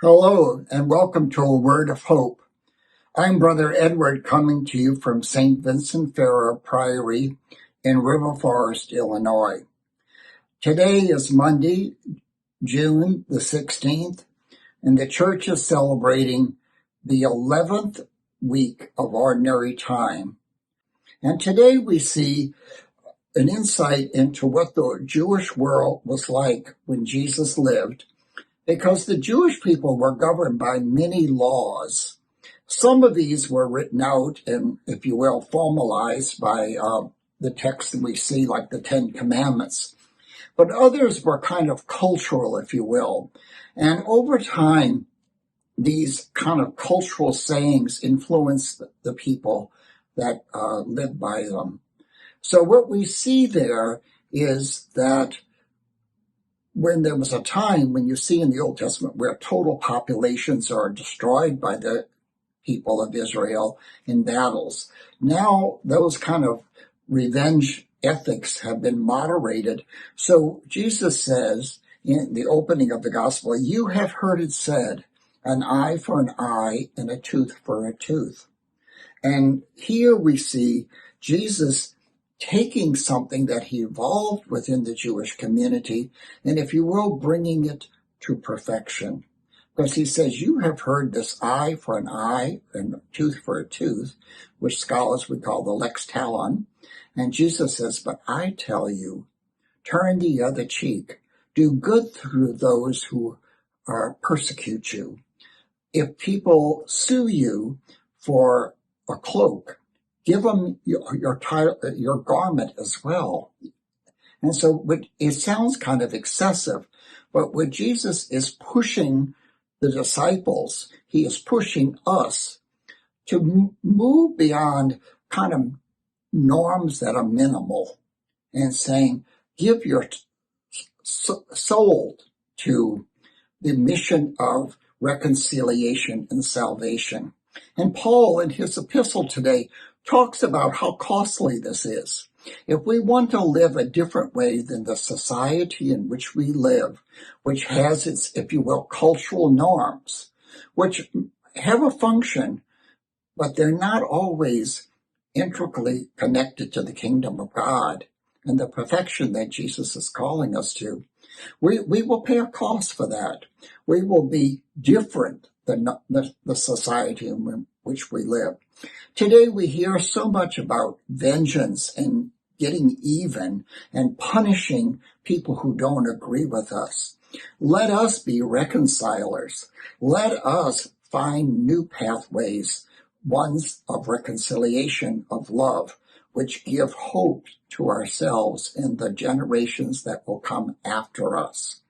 Hello, and welcome to A Word of Hope. I'm Brother Edward coming to you from St. Vincent Ferrer Priory in River Forest, Illinois. Today is Monday, June the 16th, and the church is celebrating the 11th week of Ordinary Time. And today we see an insight into what the Jewish world was like when Jesus lived, because the Jewish people were governed by many laws. Some of these were written out and, if you will, formalized by the text that we see, like the Ten Commandments. But others were kind of cultural, if you will. And over time, these kind of cultural sayings influenced the people that lived by them. So what we see there is that when there was a time when you see in the Old Testament where total populations are destroyed by the people of Israel in battles, now those kind of revenge ethics have been moderated. So Jesus says in the opening of the gospel, "You have heard it said, an eye for an eye and a tooth for a tooth." And here we see Jesus taking something that he evolved within the Jewish community, and if you will, bringing it to perfection. Because he says, you have heard this eye for an eye and a tooth for a tooth, which scholars would call the lex talon. And Jesus says, but I tell you, turn the other cheek. Do good through those who persecute you. If people sue you for a cloak, give them your garment as well. And so it sounds kind of excessive, but what Jesus is pushing the disciples, he is pushing us to move beyond kind of norms that are minimal and saying, give your soul to the mission of reconciliation and salvation. And Paul, in his epistle today, talks about how costly this is. If we want to live a different way than the society in which we live, which has its, if you will, cultural norms, which have a function, but they're not always intricately connected to the kingdom of God and the perfection that Jesus is calling us to, we will pay a cost for that. We will be different than the society in which we live. Today we hear so much about vengeance and getting even and punishing people who don't agree with us. Let us be reconcilers. Let us find new pathways, ones of reconciliation, of love, which give hope to ourselves and the generations that will come after us.